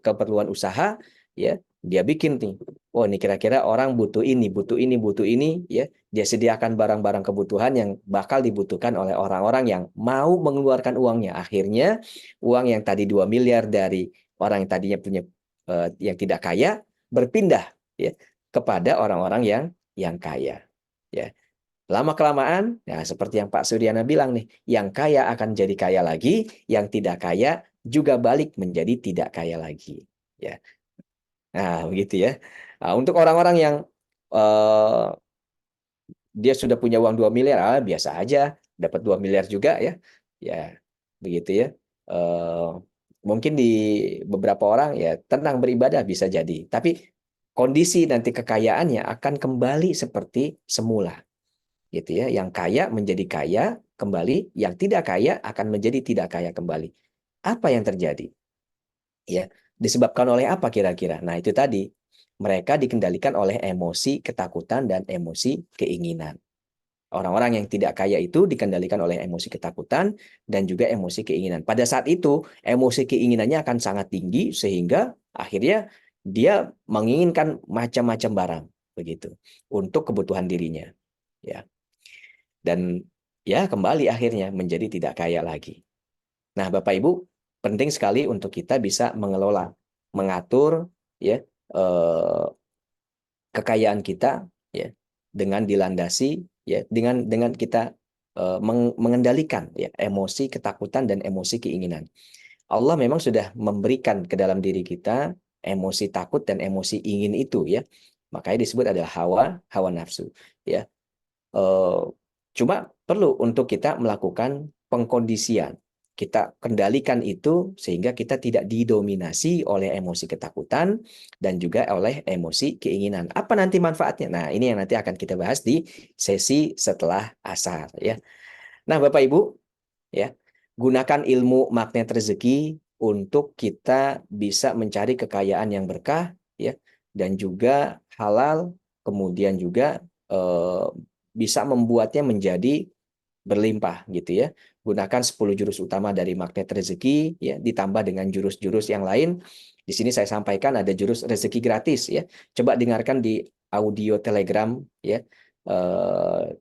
keperluan usaha, ya. Dia bikin nih, oh ini kira-kira orang butuh ini, butuh ini, butuh ini, ya. Dia sediakan barang-barang kebutuhan yang bakal dibutuhkan oleh orang-orang yang mau mengeluarkan uangnya. Akhirnya, uang yang tadi 2 miliar dari orang yang tadinya punya yang tidak kaya, berpindah ya kepada orang-orang yang kaya. Ya, lama kelamaan, ya seperti yang Pak Suryana bilang nih, yang kaya akan jadi kaya lagi, yang tidak kaya juga balik menjadi tidak kaya lagi. Ya, nah begitu ya. Nah, untuk orang-orang yang eh, dia sudah punya uang 2 miliar, biasa aja, dapat 2 miliar juga ya, ya begitu ya. Eh, mungkin di beberapa orang ya tenang beribadah bisa jadi, tapi kondisi nanti kekayaannya akan kembali seperti semula gitu ya. Yang kaya menjadi kaya kembali, yang tidak kaya akan menjadi tidak kaya kembali. Apa yang terjadi? Ya, disebabkan oleh apa kira-kira? Nah, itu tadi. Mereka dikendalikan oleh emosi ketakutan dan emosi keinginan. Orang-orang yang tidak kaya itu dikendalikan oleh emosi ketakutan dan juga emosi keinginan. Pada saat itu, emosi keinginannya akan sangat tinggi sehingga akhirnya dia menginginkan macam-macam barang begitu untuk kebutuhan dirinya. Ya. Dan ya kembali akhirnya menjadi tidak kaya lagi. Nah, Bapak Ibu, penting sekali untuk kita bisa mengelola, mengatur ya kekayaan kita ya dengan dilandasi ya dengan kita mengendalikan ya emosi ketakutan dan emosi keinginan. Allah memang sudah memberikan ke dalam diri kita emosi takut dan emosi ingin itu ya. Makanya disebut adalah hawa nafsu ya. Eh, Cuma perlu untuk kita melakukan pengkondisian. Kita kendalikan itu sehingga kita tidak didominasi oleh emosi ketakutan dan juga oleh emosi keinginan. Apa nanti manfaatnya? Nah, ini yang nanti akan kita bahas di sesi setelah asar ya. Nah, Bapak Ibu, ya, gunakan ilmu magnet rezeki untuk kita bisa mencari kekayaan yang berkah ya dan juga halal, kemudian juga eh, bisa membuatnya menjadi berlimpah gitu ya. Gunakan 10 jurus utama dari magnet rezeki ya ditambah dengan jurus-jurus yang lain. Di sini saya sampaikan ada jurus rezeki gratis ya. Coba dengarkan di audio Telegram ya.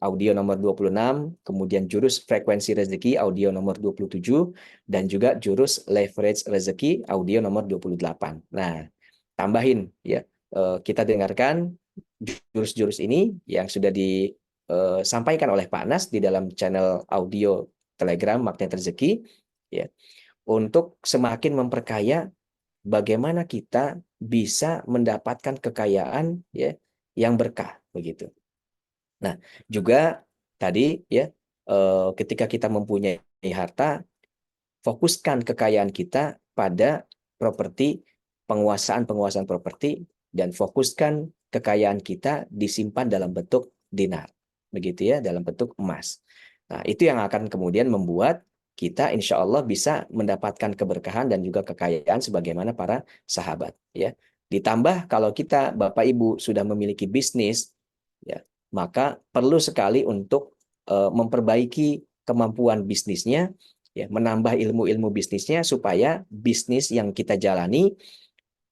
Audio nomor 26, kemudian jurus frekuensi rezeki audio nomor 27 dan juga jurus leverage rezeki audio nomor 28. Nah, tambahin ya. Kita dengarkan jurus-jurus ini yang sudah disampaikan oleh Pak Nas di dalam channel audio Telegram Magnet Rezeki ya untuk semakin memperkaya bagaimana kita bisa mendapatkan kekayaan ya yang berkah begitu. Nah, juga tadi ya ketika kita mempunyai harta, fokuskan kekayaan kita pada properti, penguasaan properti, dan fokuskan kekayaan kita disimpan dalam bentuk dinar, begitu ya, dalam bentuk emas. Nah, itu yang akan kemudian membuat kita insya Allah bisa mendapatkan keberkahan dan juga kekayaan sebagaimana para sahabat. Ya, ditambah kalau kita Bapak Ibu sudah memiliki bisnis, ya, maka perlu sekali untuk memperbaiki kemampuan bisnisnya ya, menambah ilmu-ilmu bisnisnya supaya bisnis yang kita jalani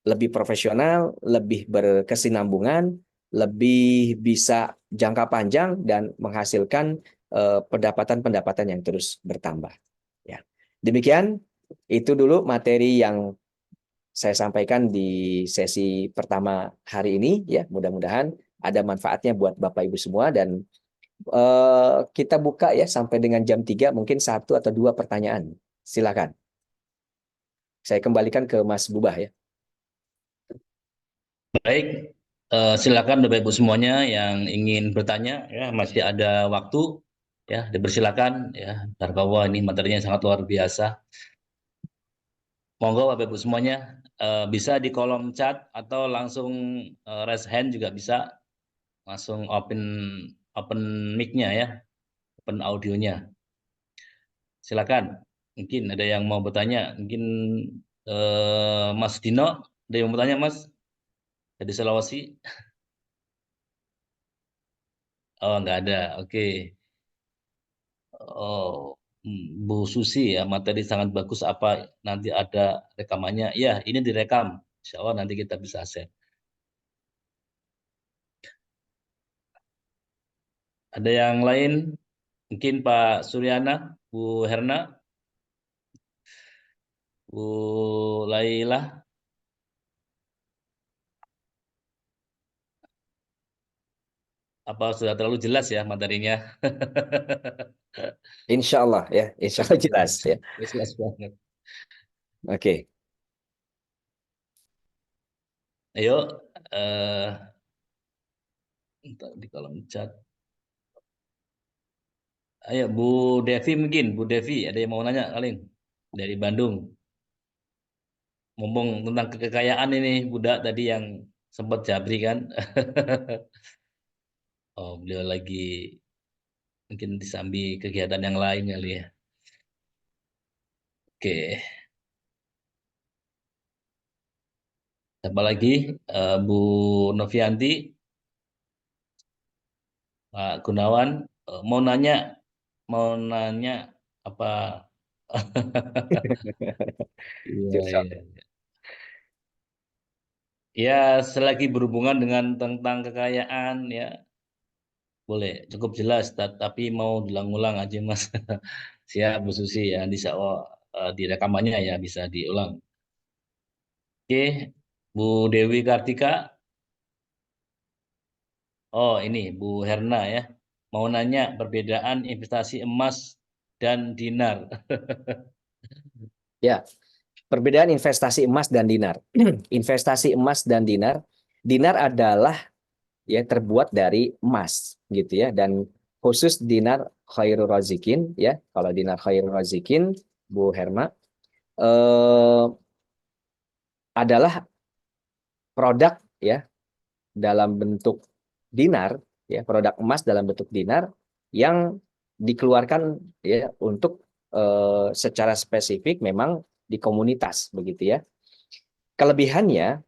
lebih profesional, lebih berkesinambungan, lebih bisa jangka panjang dan menghasilkan pendapatan-pendapatan yang terus bertambah. Ya. Demikian itu dulu materi yang saya sampaikan di sesi pertama hari ini ya. Mudah-mudahan ada manfaatnya buat Bapak Ibu semua dan kita buka ya sampai dengan jam 3 mungkin 1 atau 2 pertanyaan. Silakan. Saya kembalikan ke Mas Bubah ya. Baik, silakan Bapak Ibu semuanya yang ingin bertanya, ya masih ada waktu, ya dipersilakan, ya. Bahwa ini materinya sangat luar biasa. Monggo Bapak Ibu semuanya, bisa di kolom chat atau langsung raise hand juga bisa, langsung open open mic-nya ya, open audionya. Silakan. Mungkin ada yang mau bertanya, mungkin Mas Dino, ada yang mau bertanya Mas dari Sulawesi? Oh, nggak ada. Oke. Oh, Bu Susi ya, materi sangat bagus. Apa nanti ada rekamannya? Ya, ini direkam. Insya Allah nanti kita bisa share. Ada yang lain? Mungkin Pak Suryana, Bu Herna, Bu Laila. Apa sudah terlalu jelas ya materinya? Insya Allah ya, insya Allah jelas ya. Jelas banget. Oke. Ayo, ntar di kolom chat. Ayo, Bu Devi mungkin, Bu Devi, ada yang mau nanya kali dari Bandung. Ngomong tentang kekayaan ini, budak tadi yang sempat jabri kan. Oh, beliau lagi mungkin disambi kegiatan yang lain kali ya. Oke, siapa lagi? Bu Novianti, Pak Gunawan, mau nanya apa? Iya, iya. Ya, selagi berhubungan dengan tentang kekayaan ya, boleh cukup jelas. Tapi mau diulang-ulang aja Mas. Siap Bu Susi ya, di rekamannya ya bisa diulang. Oke, Bu Dewi Kartika. Oh, ini Bu Herna ya. Mau nanya perbedaan investasi emas dan dinar. Ya, perbedaan investasi emas dan dinar. Investasi emas dan dinar, dinar adalah ya terbuat dari emas gitu ya, dan khusus dinar khairul razikin ya. Kalau dinar khairul razikin, Bu Herma, eh, adalah produk ya dalam bentuk dinar ya, produk emas dalam bentuk dinar yang dikeluarkan ya untuk secara spesifik memang di komunitas begitu ya. Kelebihannya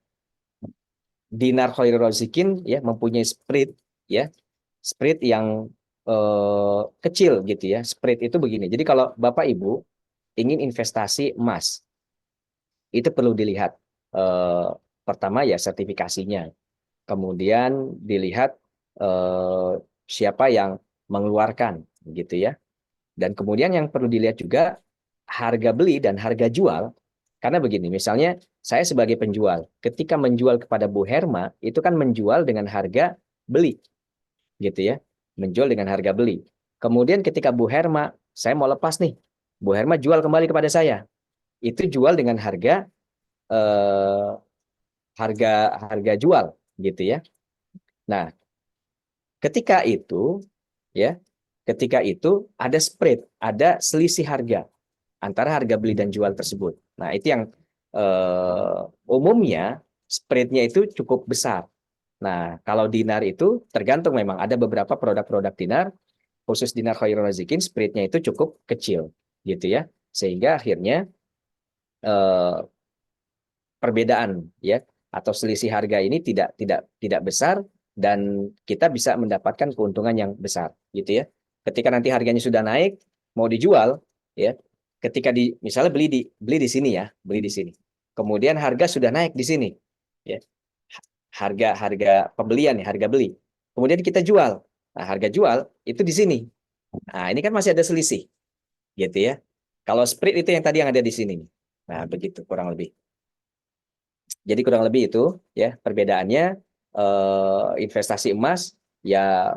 dinar khairul razikin ya mempunyai spread ya, spread yang kecil gitu ya. Spread itu begini. Jadi kalau Bapak Ibu ingin investasi emas, itu perlu dilihat pertama ya sertifikasinya. Kemudian dilihat eh, siapa yang mengeluarkan gitu ya. Dan kemudian yang perlu dilihat juga harga beli dan harga jual. Karena begini, misalnya saya sebagai penjual, ketika menjual kepada Bu Herma, itu kan menjual dengan harga beli, gitu ya. Menjual dengan harga beli. Kemudian ketika Bu Herma, saya mau lepas nih, Bu Herma jual kembali kepada saya. Itu jual dengan eh, harga harga jual, gitu ya. Nah, ketika itu, ya, ketika itu ada spread, ada selisih harga antara harga beli dan jual tersebut. Nah, itu yang umumnya spreadnya itu cukup besar. Nah, kalau dinar itu tergantung, memang ada beberapa produk-produk dinar, khusus dinar khairul razikin, spreadnya itu cukup kecil, gitu ya. Sehingga akhirnya eh, perbedaan ya atau selisih harga ini tidak besar, dan kita bisa mendapatkan keuntungan yang besar, gitu ya. Ketika nanti harganya sudah naik, mau dijual ya, ketika misalnya beli di sini ya, beli di sini. Kemudian harga sudah naik di sini ya. Harga harga pembelian ya, harga beli. Kemudian kita jual. Nah, harga jual itu di sini. Nah, ini kan masih ada selisih, gitu ya. Kalau spread itu yang tadi yang ada di sini. Nah, begitu kurang lebih. Jadi kurang lebih itu ya perbedaannya. Investasi emas ya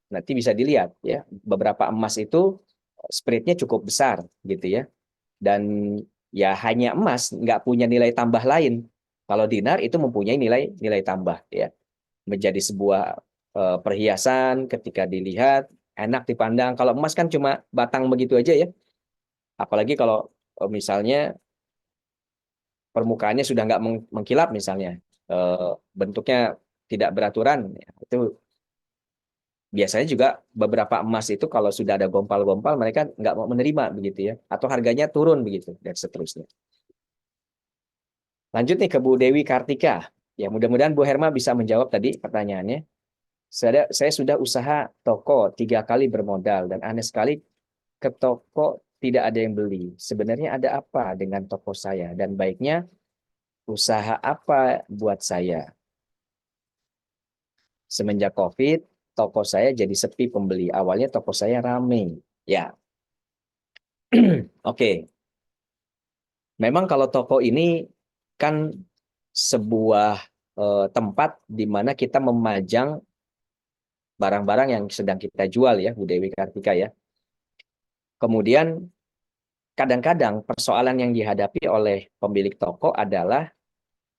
nanti bisa dilihat ya, beberapa emas itu spreadnya cukup besar gitu ya, dan ya hanya emas, nggak punya nilai tambah lain Kalau dinar itu mempunyai nilai tambah ya, menjadi sebuah perhiasan ketika dilihat enak dipandang. Kalau emas kan cuma batang begitu aja ya. Apalagi kalau misalnya permukaannya sudah nggak mengkilap misalnya, bentuknya tidak beraturan, ya, itu biasanya juga beberapa emas itu kalau sudah ada gompal-gompal mereka nggak mau menerima begitu ya, atau harganya turun begitu dan seterusnya. Lanjut nih ke Bu Dewi Kartika. Ya, mudah-mudahan Bu Herma bisa menjawab tadi pertanyaannya. Saya sudah usaha toko 3 kali bermodal dan aneh sekali ke toko tidak ada yang beli. Sebenarnya ada apa dengan toko saya dan baiknya usaha apa buat saya? Semenjak COVID, toko saya jadi sepi pembeli. Awalnya toko saya rame. Ya, oke. Memang kalau toko ini kan sebuah tempat di mana kita memajang barang-barang yang sedang kita jual ya, Bu Dewi Kartika ya. Kemudian kadang-kadang persoalan yang dihadapi oleh pemilik toko adalah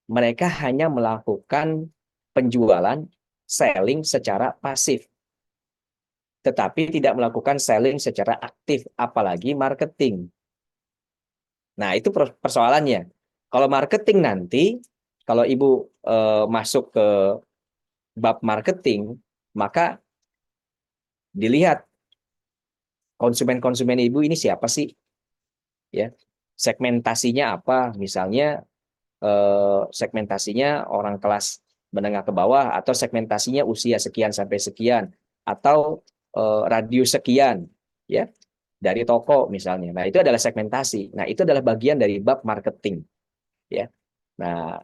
mereka hanya melakukan penjualan, selling secara pasif, tetapi tidak melakukan selling secara aktif, apalagi marketing. Nah, itu persoalannya. Kalau marketing nanti, kalau Ibu masuk ke bab marketing, maka dilihat konsumen-konsumen Ibu ini siapa sih? Ya, segmentasinya apa? Misalnya segmentasinya orang kelas menengah ke bawah, atau segmentasinya usia sekian sampai sekian, atau radius sekian, ya, dari toko misalnya. Nah, itu adalah segmentasi. Nah, itu adalah bagian dari bab marketing, ya. Nah,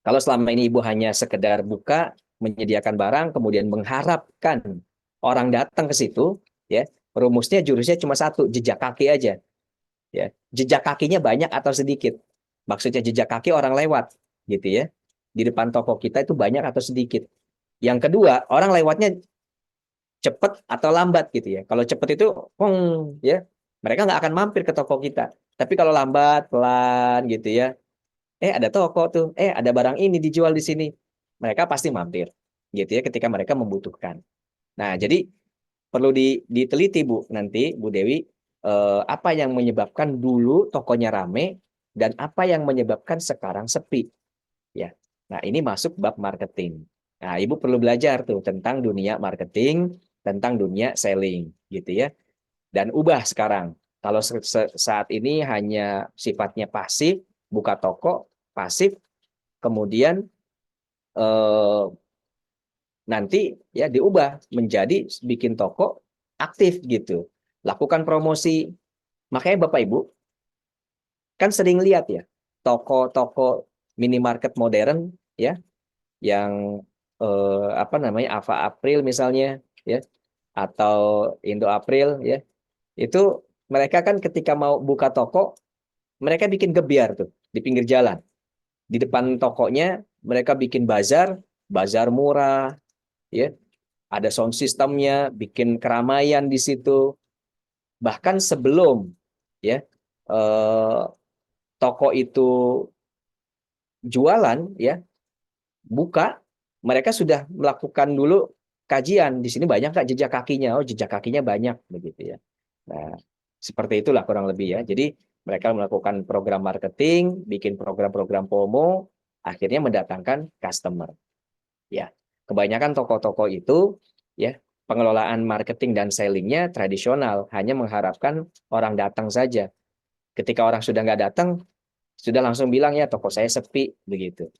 kalau selama ini Ibu hanya sekedar buka, menyediakan barang, kemudian mengharapkan orang datang ke situ, ya, rumusnya jurusnya cuma satu, jejak kaki aja. Ya, jejak kakinya banyak atau sedikit. Maksudnya jejak kaki orang lewat, gitu ya. Di depan toko kita itu banyak atau sedikit. Yang kedua, orang lewatnya cepat atau lambat gitu ya. Kalau cepat itu, ya, mereka nggak akan mampir ke toko kita. Tapi kalau lambat, pelan gitu ya, ada toko tuh, ada barang ini dijual di sini, mereka pasti mampir, gitu ya, ketika mereka membutuhkan. Nah, jadi perlu diteliti Bu, nanti Bu Dewi, apa yang menyebabkan dulu tokonya rame dan apa yang menyebabkan sekarang sepi, ya. Nah, ini masuk bab marketing. Nah, Ibu perlu belajar tuh tentang dunia marketing, tentang dunia selling, gitu ya. Dan ubah sekarang. Kalau saat ini hanya sifatnya pasif, buka toko pasif, kemudian nanti ya diubah menjadi bikin toko aktif gitu. Lakukan promosi. Makanya Bapak Ibu kan sering lihat ya toko-toko minimarket modern ya, yang apa namanya, Ava April misalnya ya, atau Indo April ya. Itu mereka kan ketika mau buka toko, mereka bikin gebyar tuh di pinggir jalan. Di depan tokonya mereka bikin bazar, bazar murah ya. Ada sound systemnya, bikin keramaian di situ. Bahkan sebelum ya toko itu jualan ya, buka, mereka sudah melakukan dulu kajian. Di sini banyak nggak jejak kakinya? Oh, jejak kakinya banyak begitu ya. Nah, seperti itulah kurang lebih ya. Jadi mereka melakukan program marketing, bikin program-program promo, akhirnya mendatangkan customer. Ya, kebanyakan toko-toko itu ya, pengelolaan marketing dan sellingnya tradisional, hanya mengharapkan orang datang saja. Ketika orang sudah nggak datang, sudah langsung bilang ya toko saya sepi begitu.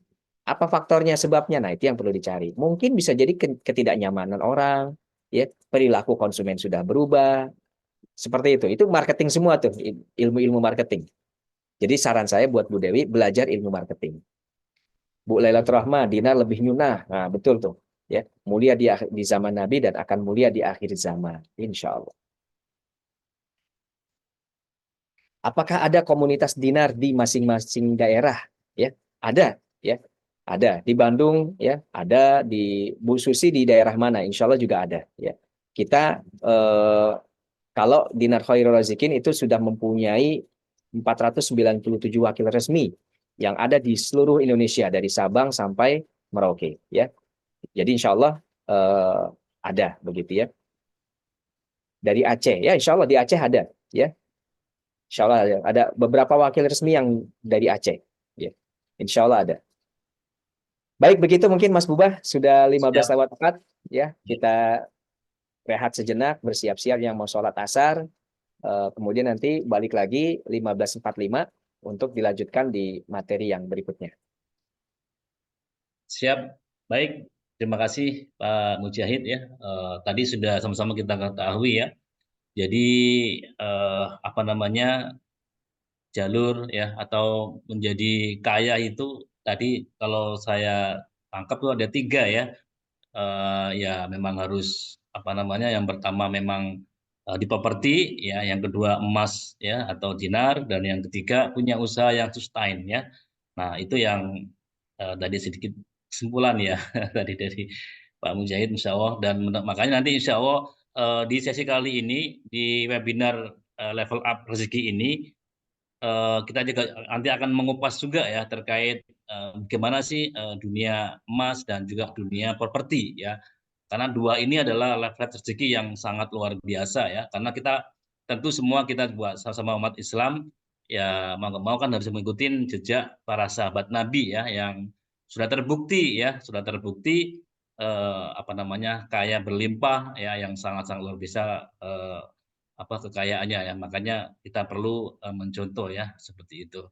Apa faktornya, sebabnya? Nah, itu yang perlu dicari. Mungkin bisa jadi ketidaknyamanan orang, ya, perilaku konsumen sudah berubah, seperti itu. Itu marketing semua tuh, ilmu-ilmu marketing. Jadi saran saya buat Bu Dewi, belajar ilmu marketing. Bu Lailatul Rahma, dinar lebih nyunah. Nah, betul tuh. Ya, mulia di zaman Nabi dan akan mulia di akhir zaman, insya Allah. Apakah ada komunitas dinar di masing-masing daerah? Ya, ada. Ya, ada di Bandung. Ya, ada di Bu Susi di daerah mana? Insya Allah juga ada. Ya, kita kalau Dinar Khairul Razikin itu sudah mempunyai 497 wakil resmi yang ada di seluruh Indonesia dari Sabang sampai Merauke ya. Jadi insya Allah ada begitu ya. Dari Aceh ya, insya Allah di Aceh ada ya. Insya Allah ada beberapa wakil resmi yang dari Aceh ya. Insya Allah ada. Baik, begitu mungkin Mas Bubah, sudah 15 Siap. lewat 4 ya. Kita rehat sejenak, bersiap-siap yang mau sholat asar. Kemudian nanti balik lagi 15.45 untuk dilanjutkan di materi yang berikutnya. Siap. Baik. Terima kasih Pak Mujahid ya. Tadi sudah sama-sama kita ketahui ya. Jadi apa namanya, jalur ya atau menjadi kaya itu tadi kalau saya tangkap tuh ada 3 ya. Ya memang harus apa namanya, yang pertama memang di properti ya, yang kedua emas ya atau dinar, dan yang ketiga punya usaha yang sustain ya. Nah itu yang tadi sedikit kesimpulan ya tadi dari Pak Mujahid, insya Allah. Dan makanya nanti insya Allah di sesi kali ini di webinar level up rezeki ini kita juga nanti akan mengupas juga ya terkait bagaimana sih dunia emas dan juga dunia properti ya. Karena dua ini adalah level rezeki yang sangat luar biasa ya. Karena kita tentu semua kita buat sama-sama umat Islam ya, mau nggak mau kan harus mengikuti jejak para sahabat Nabi ya, yang sudah terbukti apa namanya, kaya berlimpah ya, yang sangat-sangat luar biasa apa kekayaannya ya. Makanya kita perlu mencontoh ya seperti itu.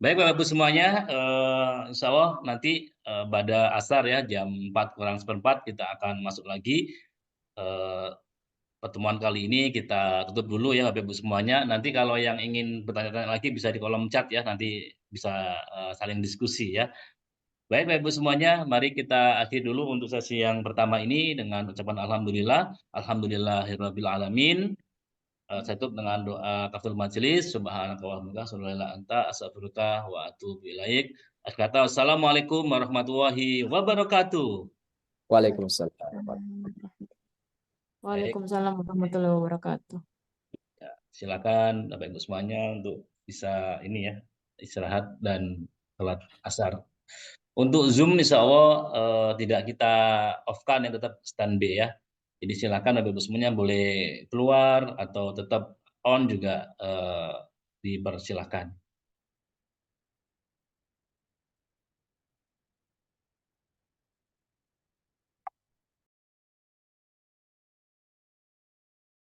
Baik Bapak Ibu semuanya, insya Allah nanti pada asar ya jam 4 kurang seperempat kita akan masuk lagi. Pertemuan kali ini kita tutup dulu ya Bapak Ibu semuanya. Nanti kalau yang ingin bertanya-tanya lagi bisa di kolom chat ya, nanti bisa saling diskusi ya. Baik Bapak Ibu semuanya, mari kita akhiri dulu untuk sesi yang pertama ini dengan ucapan alhamdulillah. Alhamdulillahirabbil alamin. Saya tutup dengan doa kafaratul majelis. Subhanaka wa bihamdika anta astaghfiruka wa atubu ilaik. Akhir kata, assalamualaikum warahmatullahi wabarakatuh. Waalaikumsalam. Baik, Waalaikumsalam warahmatullahi wabarakatuh. ya, silakan Bapak Ibu semuanya untuk bisa ini ya, istirahat dan sholat asar. Untuk Zoom insya Allah tidak kita off-kan ya, tetap standby ya. Jadi silakan Bapak Ibu semuanya boleh keluar atau tetap on juga dipersilakan.